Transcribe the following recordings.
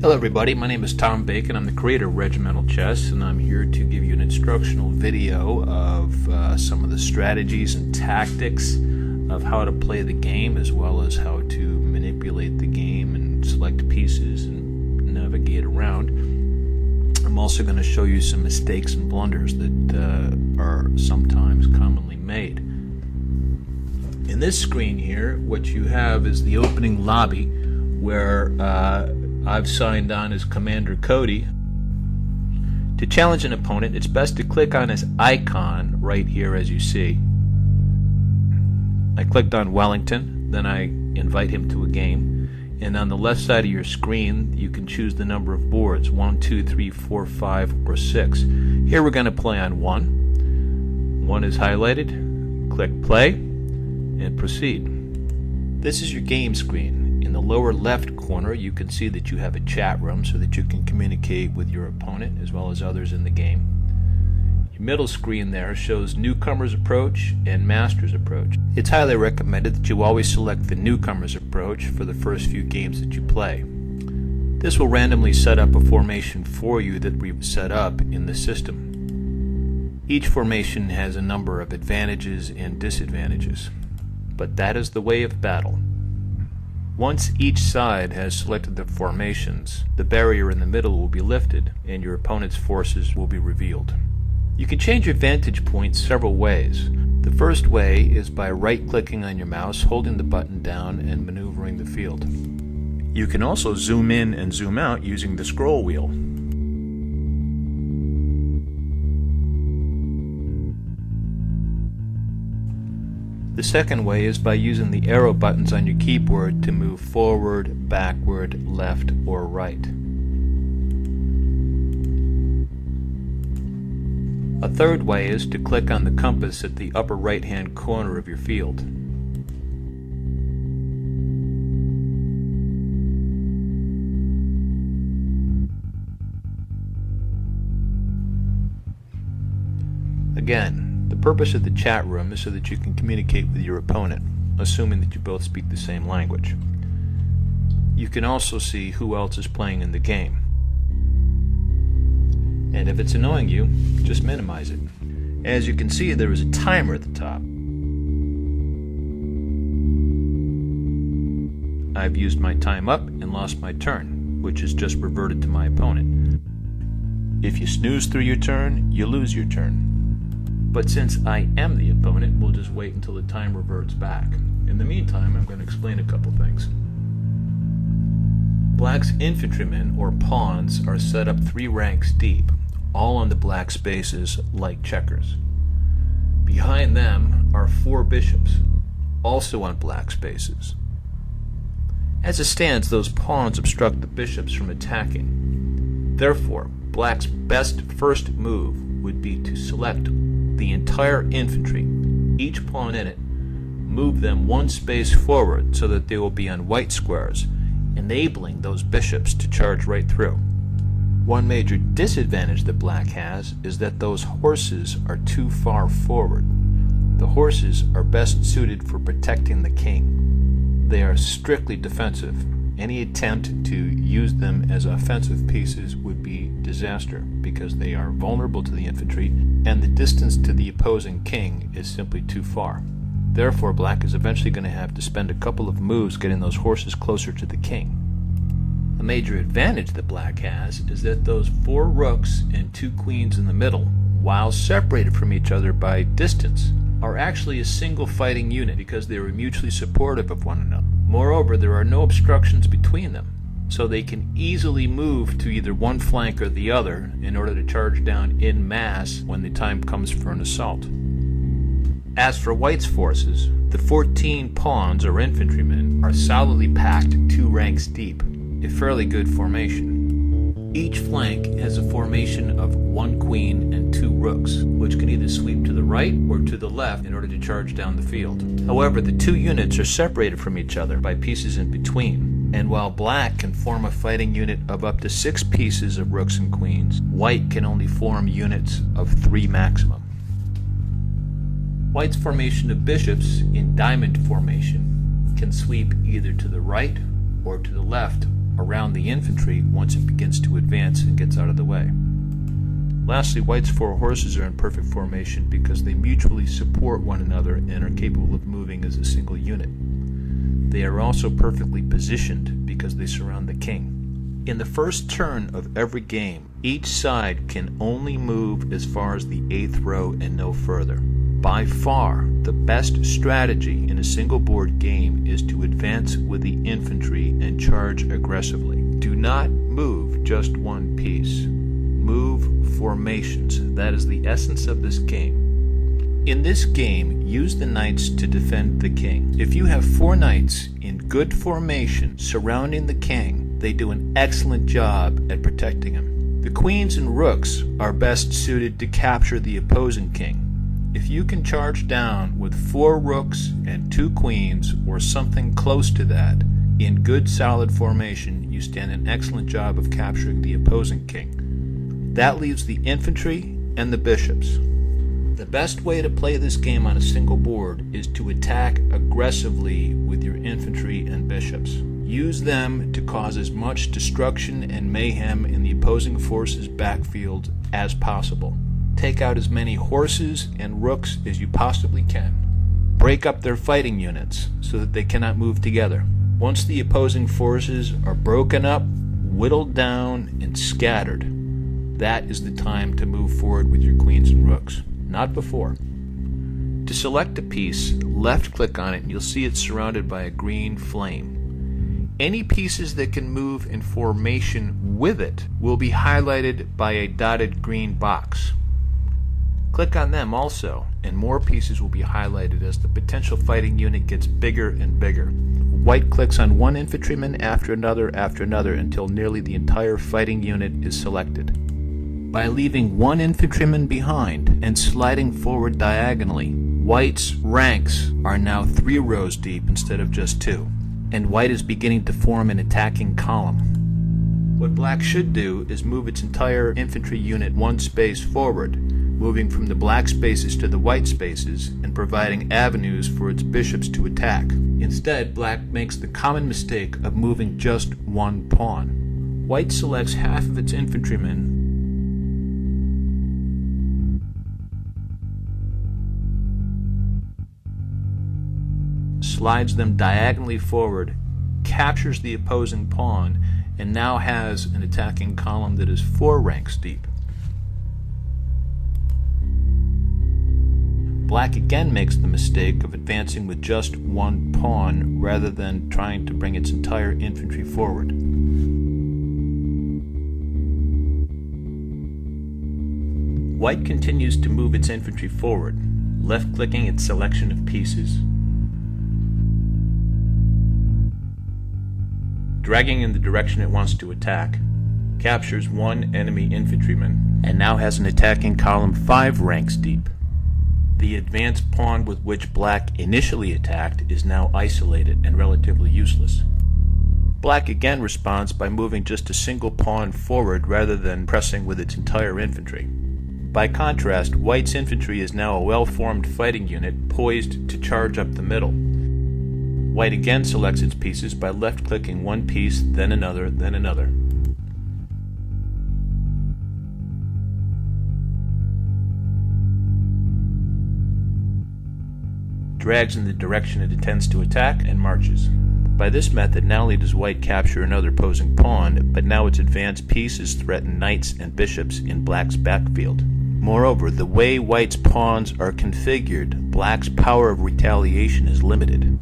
Hello everybody, my name is Tom Bacon. I'm the creator of Regimental Chess, and I'm here to give you an instructional video of some of the strategies and tactics of how to play the game, as well as how to manipulate the game and select pieces and navigate around. I'm also going to show you some mistakes and blunders that are sometimes commonly made. In this screen here, what you have is the opening lobby where I've signed on as Commander Cody. To challenge an opponent, it's best to click on his icon right here as you see. I clicked on Wellington, then I invite him to a game, and on the left side of your screen you can choose the number of boards, 1, 2, 3, 4, 5, or 6. Here we're going to play on 1. 1 is highlighted. Click play and proceed. This is your game screen. In the lower left corner you can see that you have a chat room so that you can communicate with your opponent as well as others in the game. Your middle screen there shows Newcomer's Approach and Master's Approach. It's highly recommended that you always select the Newcomer's Approach for the first few games that you play. This will randomly set up a formation for you that we've set up in the system. Each formation has a number of advantages and disadvantages, but that is the way of battle. Once each side has selected the formations, the barrier in the middle will be lifted and your opponent's forces will be revealed. You can change your vantage point several ways. The first way is by right-clicking on your mouse, holding the button down, and maneuvering the field. You can also zoom in and zoom out using the scroll wheel. The second way is by using the arrow buttons on your keyboard to move forward, backward, left, or right. A third way is to click on the compass at the upper right-hand corner of your field. Again, the purpose of the chat room is so that you can communicate with your opponent, assuming that you both speak the same language. You can also see who else is playing in the game. And if it's annoying you, just minimize it. As you can see, there is a timer at the top. I've used my time up and lost my turn, which is just reverted to my opponent. If you snooze through your turn, you lose your turn. But since I am the opponent, we'll just wait until the time reverts back. In the meantime, I'm going to explain a couple things. Black's infantrymen, or pawns, are set up 3 ranks deep, all on the black spaces like checkers. Behind them are 4 bishops, also on black spaces. As it stands, those pawns obstruct the bishops from attacking. Therefore, Black's best first move would be to select the entire infantry, each pawn in it, move them 1 space forward so that they will be on white squares, enabling those bishops to charge right through. One major disadvantage that Black has is that those horses are too far forward. The horses are best suited for protecting the king. They are strictly defensive. Any attempt to use them as offensive pieces would be disaster because they are vulnerable to the infantry and the distance to the opposing king is simply too far. Therefore, Black is eventually going to have to spend a couple of moves getting those horses closer to the king. A major advantage that Black has is that those 4 rooks and 2 queens in the middle, while separated from each other by distance, are actually a single fighting unit because they are mutually supportive of one another. Moreover, there are no obstructions between them, so they can easily move to either one flank or the other in order to charge down en masse when the time comes for an assault. As for White's forces, the 14 pawns or infantrymen are solidly packed 2 ranks deep, a fairly good formation. Each flank has a formation of 1 queen and 2 rooks, which can either sweep to the right or to the left in order to charge down the field. However, the 2 units are separated from each other by pieces in between, and while Black can form a fighting unit of up to 6 pieces of rooks and queens, White can only form units of 3 maximum. White's formation of bishops in diamond formation can sweep either to the right or to the left around the infantry once it begins to advance and gets out of the way. Lastly, white's 4 horses are in perfect formation because they mutually support one another and are capable of moving as a single unit. They are also perfectly positioned because they surround the king. In the first turn of every game, each side can only move as far as the 8th row and no further. By far, the best strategy in a single board game is to advance with the infantry and charge aggressively. Do not move just one piece. Move formations. That is the essence of this game. In this game, use the knights to defend the king. If you have 4 knights in good formation surrounding the king, they do an excellent job at protecting him. The queens and rooks are best suited to capture the opposing king. If you can charge down with 4 rooks and 2 queens or something close to that, in good solid formation, you stand an excellent job of capturing the opposing king. That leaves the infantry and the bishops. The best way to play this game on a single board is to attack aggressively with your infantry and bishops. Use them to cause as much destruction and mayhem in the opposing force's backfield as possible. Take out as many horses and rooks as you possibly can. Break up their fighting units so that they cannot move together. Once the opposing forces are broken up, whittled down, and scattered, that is the time to move forward with your queens and rooks, not before. To select a piece, left-click on it and you'll see it's surrounded by a green flame. Any pieces that can move in formation with it will be highlighted by a dotted green box. Click on them also, and more pieces will be highlighted as the potential fighting unit gets bigger and bigger. White clicks on one infantryman after another until nearly the entire fighting unit is selected. By leaving one infantryman behind and sliding forward diagonally, white's ranks are now 3 rows deep instead of just 2. And white is beginning to form an attacking column. What black should do is move its entire infantry unit 1 space forward, moving from the black spaces to the white spaces and providing avenues for its bishops to attack. Instead, black makes the common mistake of moving just 1 pawn. White selects half of its infantrymen slides them diagonally forward, captures the opposing pawn, and now has an attacking column that is 4 ranks deep. Black again makes the mistake of advancing with just 1 pawn rather than trying to bring its entire infantry forward. White continues to move its infantry forward, left-clicking its selection of pieces, dragging in the direction it wants to attack, captures 1 enemy infantryman, and now has an attacking column 5 ranks deep. The advanced pawn with which black initially attacked is now isolated and relatively useless. Black again responds by moving just a single pawn forward rather than pressing with its entire infantry. By contrast, white's infantry is now a well-formed fighting unit poised to charge up the middle. White again selects its pieces by left-clicking 1 piece, then another, then another. Drags in the direction it intends to attack, and marches. By this method, not only does white capture another opposing pawn, but now its advanced pieces threaten knights and bishops in black's backfield. Moreover, the way white's pawns are configured, black's power of retaliation is limited.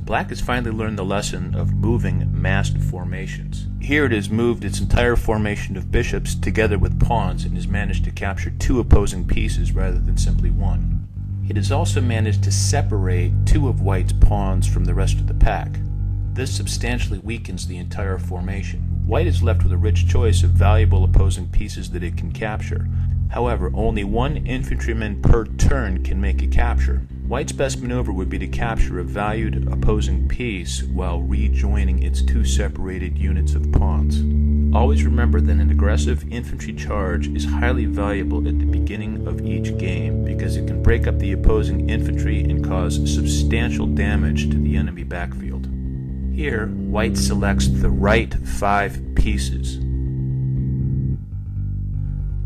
Black has finally learned the lesson of moving massed formations. Here it has moved its entire formation of bishops together with pawns and has managed to capture 2 opposing pieces rather than simply 1. It has also managed to separate 2 of white's pawns from the rest of the pack. This substantially weakens the entire formation. White is left with a rich choice of valuable opposing pieces that it can capture. However, only 1 infantryman per turn can make a capture. White's best maneuver would be to capture a valued opposing piece while rejoining its 2 separated units of pawns. Always remember that an aggressive infantry charge is highly valuable at the beginning of each game because it can break up the opposing infantry and cause substantial damage to the enemy backfield. Here, white selects the right 5 pieces,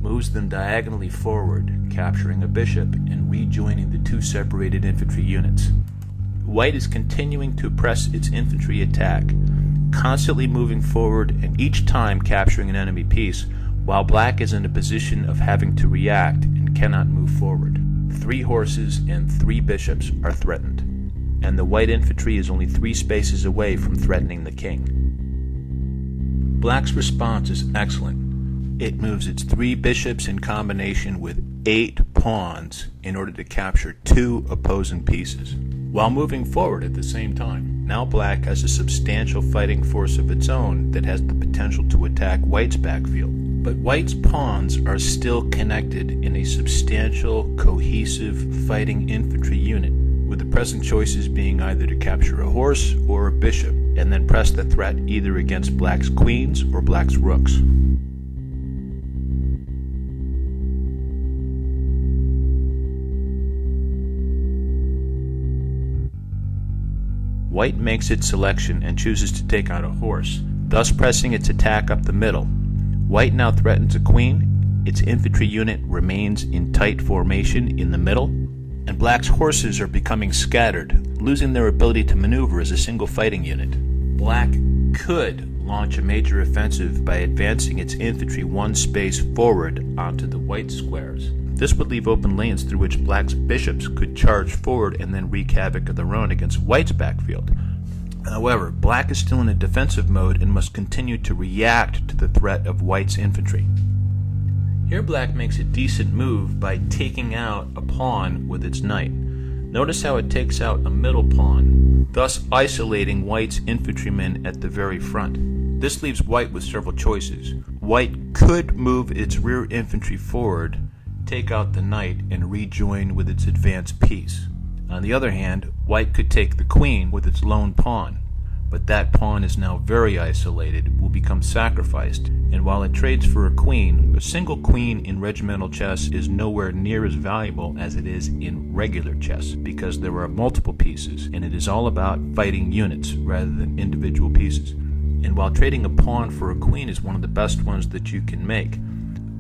moves them diagonally forward, capturing a bishop and rejoining the 2 separated infantry units. White is continuing to press its infantry attack, constantly moving forward and each time capturing an enemy piece, while black is in a position of having to react and cannot move forward. 3 horses and 3 bishops are threatened, and the white infantry is only 3 spaces away from threatening the king. Black's response is excellent. It moves its 3 bishops in combination with 8 pawns in order to capture 2 opposing pieces, while moving forward at the same time. Now black has a substantial fighting force of its own that has the potential to attack white's backfield. But white's pawns are still connected in a substantial, cohesive fighting infantry unit, with the present choices being either to capture a horse or a bishop, and then press the threat either against black's queens or black's rooks. White makes its selection and chooses to take out a horse, thus pressing its attack up the middle. White now threatens a queen, its infantry unit remains in tight formation in the middle, and black's horses are becoming scattered, losing their ability to maneuver as a single fighting unit. Black could launch a major offensive by advancing its infantry 1 space forward onto the white squares. This would leave open lanes through which black's bishops could charge forward and then wreak havoc of their own against white's backfield. However, black is still in a defensive mode and must continue to react to the threat of white's infantry. Here black makes a decent move by taking out a pawn with its knight. Notice how it takes out a middle pawn, thus isolating white's infantrymen at the very front. This leaves white with several choices. White could move its rear infantry forward, take out the knight, and rejoin with its advanced piece. On the other hand, white could take the queen with its lone pawn, but that pawn is now very isolated, will become sacrificed, and while it trades for a queen, a single queen in regimental chess is nowhere near as valuable as it is in regular chess, because there are multiple pieces, and it is all about fighting units rather than individual pieces. And while trading a pawn for a queen is one of the best ones that you can make,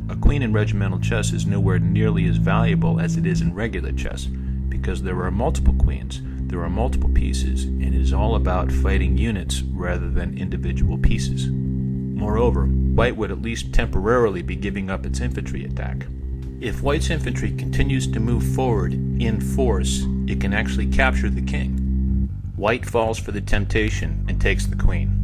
a queen in regimental chess is nowhere nearly as valuable as it is in regular chess, because there are multiple queens, there are multiple pieces, and it is all about fighting units rather than individual pieces. Moreover, white would at least temporarily be giving up its infantry attack. If white's infantry continues to move forward in force, it can actually capture the king. White falls for the temptation and takes the queen.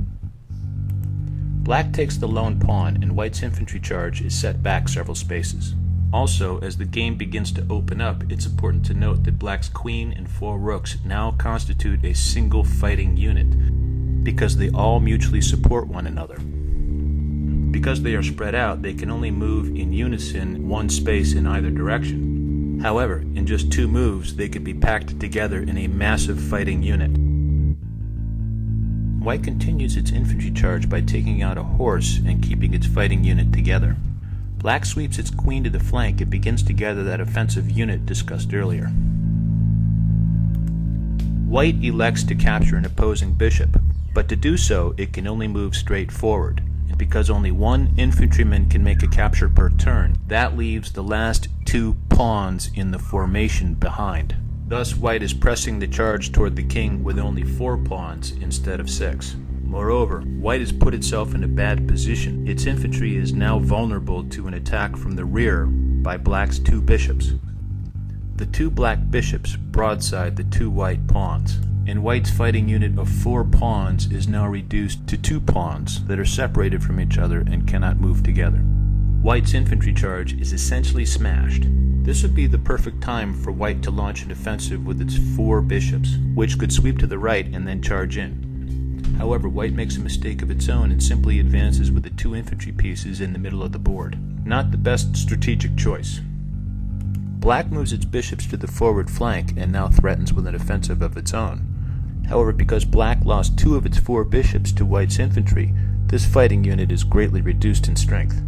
Black takes the lone pawn, and white's infantry charge is set back several spaces. Also, as the game begins to open up, it's important to note that black's queen and 4 rooks now constitute a single fighting unit, because they all mutually support one another. Because they are spread out, they can only move in unison 1 space in either direction. However, in just 2 moves, they could be packed together in a massive fighting unit. White continues its infantry charge by taking out a horse and keeping its fighting unit together. Black sweeps its queen to the flank and begins to gather that offensive unit discussed earlier. White elects to capture an opposing bishop, but to do so it can only move straight forward, and because only 1 infantryman can make a capture per turn, that leaves the last 2 pawns in the formation behind. Thus white is pressing the charge toward the king with only 4 pawns instead of 6. Moreover, white has put itself in a bad position. Its infantry is now vulnerable to an attack from the rear by black's 2 bishops. The 2 black bishops broadside the 2 white pawns, and white's fighting unit of 4 pawns is now reduced to 2 pawns that are separated from each other and cannot move together. White's infantry charge is essentially smashed. This would be the perfect time for white to launch an offensive with its 4 bishops, which could sweep to the right and then charge in. However, white makes a mistake of its own and simply advances with the 2 infantry pieces in the middle of the board. Not the best strategic choice. Black moves its bishops to the forward flank and now threatens with an offensive of its own. However, because black lost 2 of its 4 bishops to white's infantry, this fighting unit is greatly reduced in strength.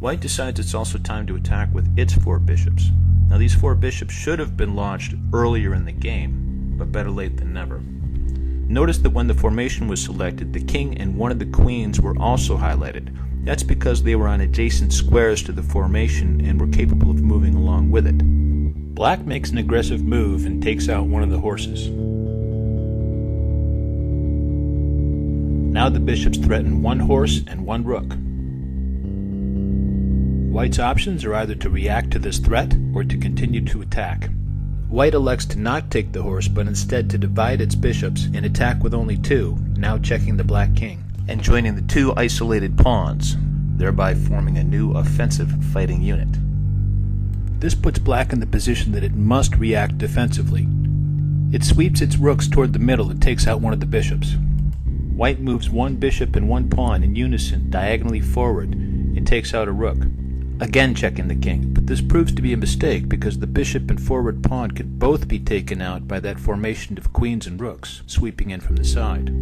White decides it's also time to attack with its 4 bishops. Now these 4 bishops should have been launched earlier in the game, but better late than never. Notice that when the formation was selected, the king and one of the queens were also highlighted. That's because they were on adjacent squares to the formation and were capable of moving along with it. Black makes an aggressive move and takes out one of the horses. Now the bishops threaten one horse and one rook. White's options are either to react to this threat or to continue to attack. White elects to not take the horse, but instead to divide its bishops and attack with only two, now checking the black king, and joining the two isolated pawns, thereby forming a new offensive fighting unit. This puts black in the position that it must react defensively. It sweeps its rooks toward the middle and takes out one of the bishops. White moves one bishop and one pawn in unison diagonally forward and takes out a rook, again checking the king, but this proves to be a mistake because the bishop and forward pawn could both be taken out by that formation of queens and rooks sweeping in from the side.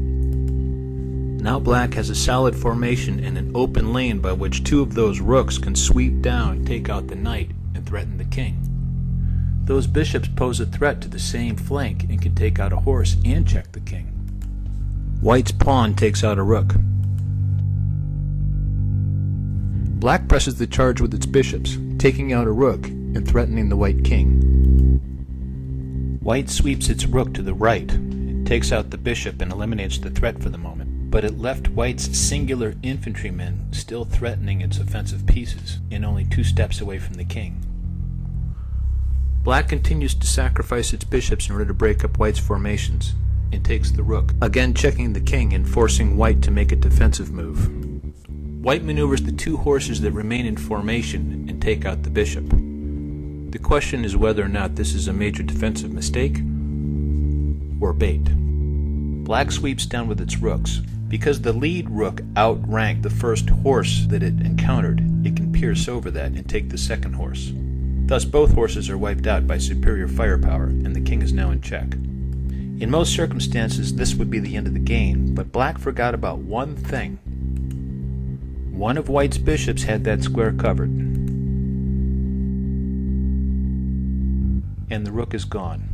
Now black has a solid formation and an open lane by which two of those rooks can sweep down, take out the knight, and threaten the king. Those bishops pose a threat to the same flank and can take out a horse and check the king. White's pawn takes out a rook. Black presses the charge with its bishops, taking out a rook and threatening the white king. White sweeps its rook to the right, and takes out the bishop and eliminates the threat for the moment, but it left White's singular infantrymen still threatening its offensive pieces, and only 2 steps away from the king. Black continues to sacrifice its bishops in order to break up White's formations, and takes the rook, again checking the king and forcing White to make a defensive move. White maneuvers the 2 horses that remain in formation and take out the bishop. The question is whether or not this is a major defensive mistake or bait. Black sweeps down with its rooks. Because the lead rook outranked the first horse that it encountered, it can pierce over that and take the second horse. Thus both horses are wiped out by superior firepower, and the king is now in check. In most circumstances, this would be the end of the game, but black forgot about one thing. One of White's bishops had that square covered, and the rook is gone.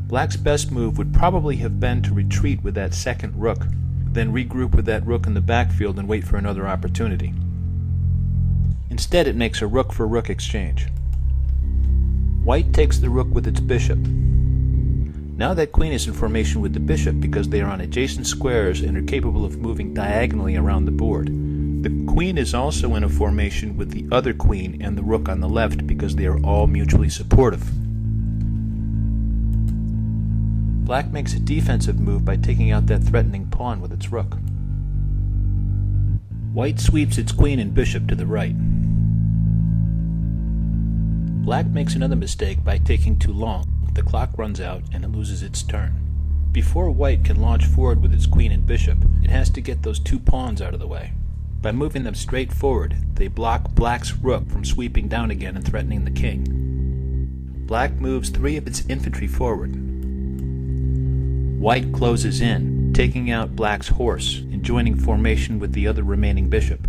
Black's best move would probably have been to retreat with that second rook, then regroup with that rook in the backfield and wait for another opportunity. Instead, it makes a rook for rook exchange. White takes the rook with its bishop. Now that queen is in formation with the bishop because they are on adjacent squares and are capable of moving diagonally around the board. The queen is also in a formation with the other queen and the rook on the left because they are all mutually supportive. Black makes a defensive move by taking out that threatening pawn with its rook. White sweeps its queen and bishop to the right. Black makes another mistake by taking too long. The clock runs out and it loses its turn. Before White can launch forward with its queen and bishop, it has to get those 2 pawns out of the way. By moving them straight forward, they block Black's rook from sweeping down again and threatening the king. Black moves 3 of its infantry forward. White closes in, taking out Black's horse and joining formation with the other remaining bishop.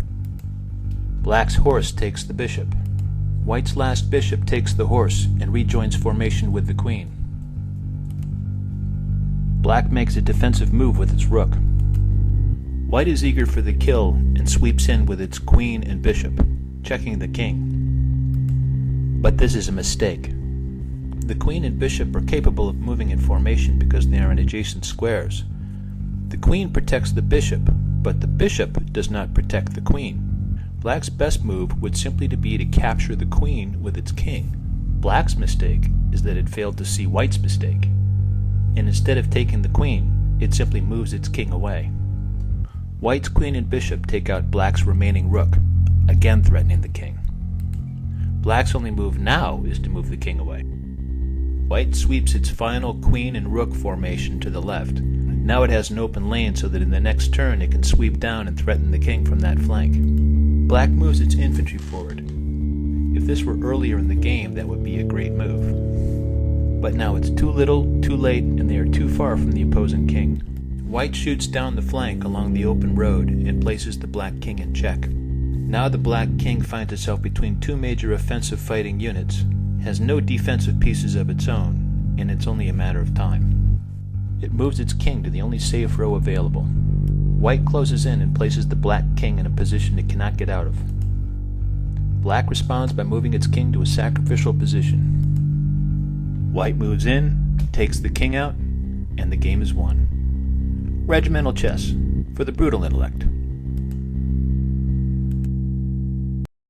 Black's horse takes the bishop. White's last bishop takes the horse and rejoins formation with the queen. Black makes a defensive move with its rook. White is eager for the kill and sweeps in with its queen and bishop, checking the king. But this is a mistake. The queen and bishop are capable of moving in formation because they are in adjacent squares. The queen protects the bishop, but the bishop does not protect the queen. Black's best move would simply be to capture the queen with its king. Black's mistake is that it failed to see White's mistake, and instead of taking the queen, it simply moves its king away. White's queen and bishop take out Black's remaining rook, again threatening the king. Black's only move now is to move the king away. White sweeps its final queen and rook formation to the left. Now it has an open lane so that in the next turn it can sweep down and threaten the king from that flank. Black moves its infantry forward. If this were earlier in the game, that would be a great move. But now it's too little, too late, and they are too far from the opposing king. White shoots down the flank along the open road and places the black king in check. Now the black king finds itself between 2 major offensive fighting units, has no defensive pieces of its own, and it's only a matter of time. It moves its king to the only safe row available. White closes in and places the black king in a position it cannot get out of. Black responds by moving its king to a sacrificial position. White moves in, takes the king out, and the game is won. Regimental chess, for the brutal intellect.